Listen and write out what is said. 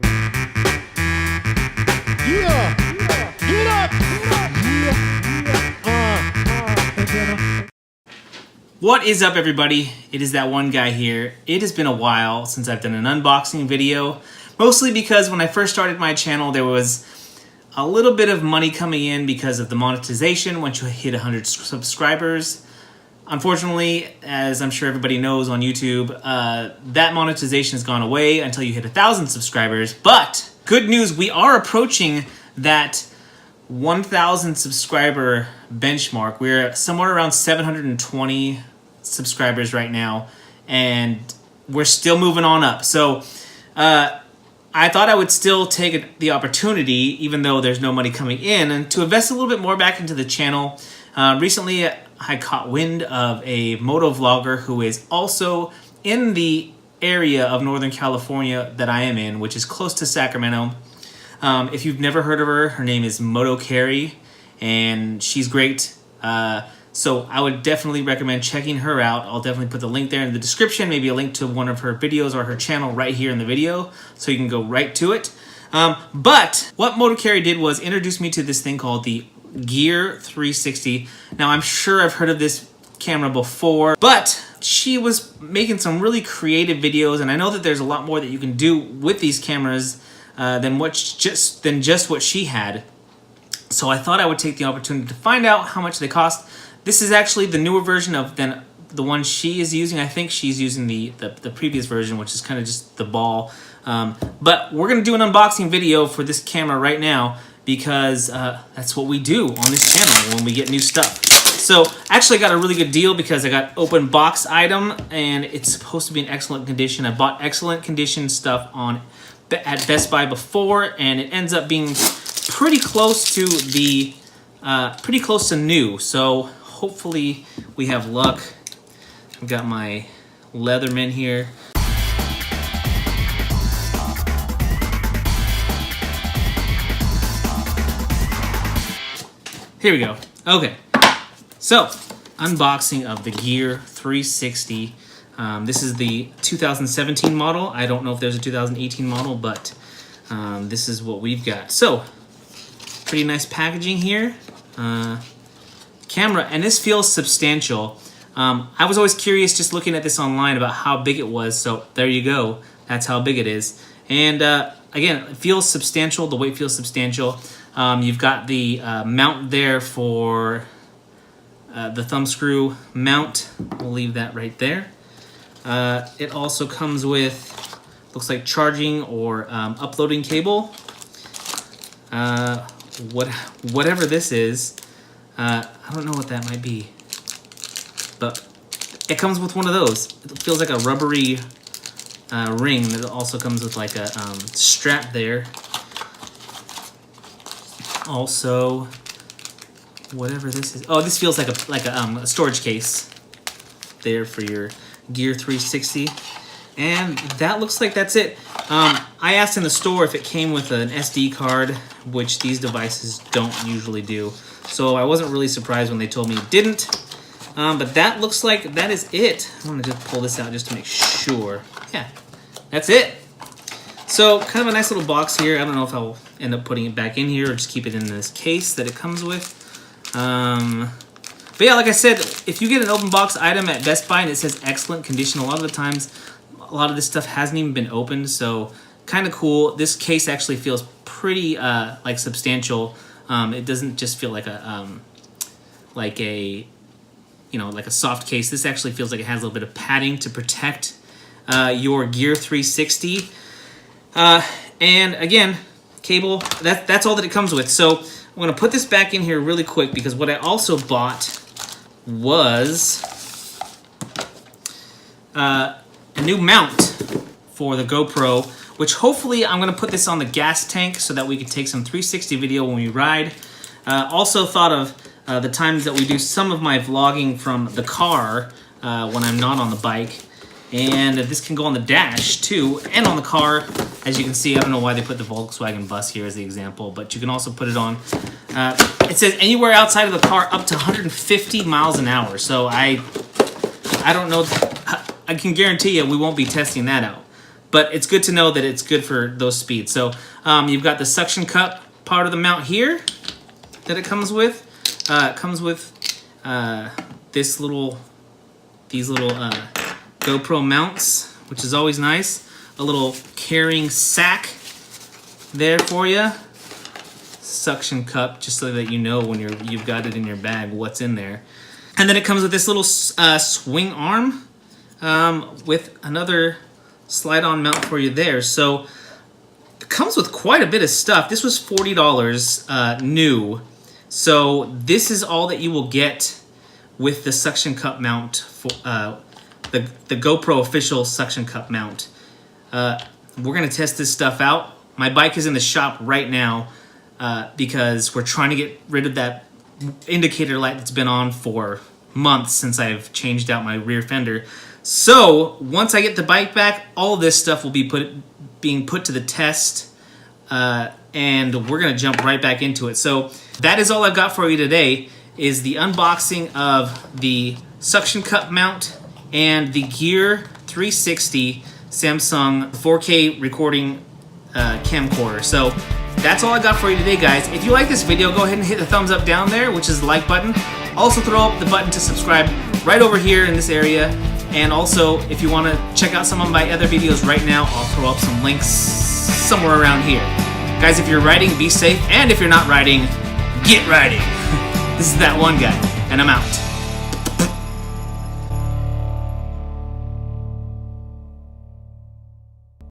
Yeah! Get up! What is up, everybody? It is that one guy here. It has been a while since I've done an unboxing video, mostly because when I first started my channel there was a little bit of money coming in because of the monetization once you hit 100 subscribers. Unfortunately, as I'm sure everybody knows on YouTube, that monetization has gone away until you hit 1,000 subscribers. But good news, we are approaching that 1,000 subscriber benchmark. We're somewhere around 720 subscribers right now, and we're still moving on up. So I thought I would still take the opportunity, even though there's no money coming in, and to invest a little bit more back into the channel. Recently, I caught wind of a moto vlogger who is also in the area of Northern California that I am in, which is close to Sacramento. If you've never heard of her, her name is Moto Carrie, and she's great. So I would definitely recommend checking her out. I'll definitely put the link there in the description, maybe a link to one of her videos or her channel right here in the video, so you can go right to it. But what Moto Carrie did was introduce me to this thing called the Gear 360. Now, I'm sure I've heard of this camera before, but she was making some really creative videos, and I know that there's a lot more that you can do with these cameras than just what she had. So I thought I would take the opportunity to find out how much they cost. This is actually the newer version of than the one she is using. I think she's using the previous version, which is kind of just the ball. But we're gonna do an unboxing video for this camera right now, because that's what we do on this channel when we get new stuff. So actually I got a really good deal because I got open box item, and it's supposed to be in excellent condition. I bought excellent condition stuff at Best Buy before, and it ends up being pretty close to new. So hopefully we have luck. I've got my Leatherman here. Here we go. Okay, so unboxing of the Gear 360. This is the 2017 model. I don't know if there's a 2018 model, but this is what we've got. So, pretty nice packaging here. Camera, and this feels substantial. I was always curious just looking at this online about how big it was, so there you go. That's how big it is. And again, it feels substantial. The weight feels substantial. You've got the mount there for the thumb screw mount. We'll leave that right there. It also comes with, looks like charging or uploading cable. Whatever this is, I don't know what that might be, but it comes with one of those. It feels like a rubbery ring. It also comes with like a strap there. Also, whatever this is. Oh, this feels like a storage case there for your Gear 360. And that looks like that's it. I asked in the store if it came with an SD card, which these devices don't usually do. So I wasn't really surprised when they told me it didn't. But that looks like that is it. I'm gonna just pull this out just to make sure. Yeah, that's it. So kind of a nice little box here. I don't know if I'll end up putting it back in here or just keep it in this case that it comes with. But yeah, like I said, if you get an open box item at Best Buy and it says excellent condition, a lot of the times, a lot of this stuff hasn't even been opened, so kind of cool. This case actually feels pretty like substantial. It doesn't just feel like a like a soft case. This actually feels like it has a little bit of padding to protect your Gear 360. And again, cable, that's all that it comes with. So I'm gonna put this back in here really quick, because what I also bought was a new mount for the GoPro, which hopefully I'm gonna put this on the gas tank so that we can take some 360 video when we ride. Also thought of the times that we do some of my vlogging from the car when I'm not on the bike. And this can go on the dash too, and on the car. As you can see, I don't know why they put the Volkswagen bus here as the example, but you can also put it on. It says anywhere outside of the car up to 150 miles an hour. So I don't know. I can guarantee you we won't be testing that out. but it's good to know that it's good for those speeds. So you've got the suction cup part of the mount here that it comes with. It comes with these little GoPro mounts, which is always nice. A little carrying sack there for you. Suction cup, just so that you know when you've got it in your bag what's in there. And then it comes with this little swing arm with another slide-on mount for you there. So it comes with quite a bit of stuff. This was $40 new. So this is all that you will get with the suction cup mount, for the GoPro official suction cup mount. We're gonna test this stuff out. My bike is in the shop right now because we're trying to get rid of that indicator light that's been on for months since I've changed out my rear fender. So once I get the bike back, all of this stuff will be being put to the test, and we're gonna jump right back into it. So that is all I've got for you today, is the unboxing of the suction cup mount and the Gear 360 Samsung 4K recording camcorder. So that's all I got for you today, guys. If you like this video, go ahead and hit the thumbs up down there, which is the like button. Also throw up the button to subscribe right over here in this area. And also, if you want to check out some of my other videos right now, I'll throw up some links somewhere around here. Guys, if you're riding, be safe. And if you're not riding, get riding. This is that one guy, and I'm out.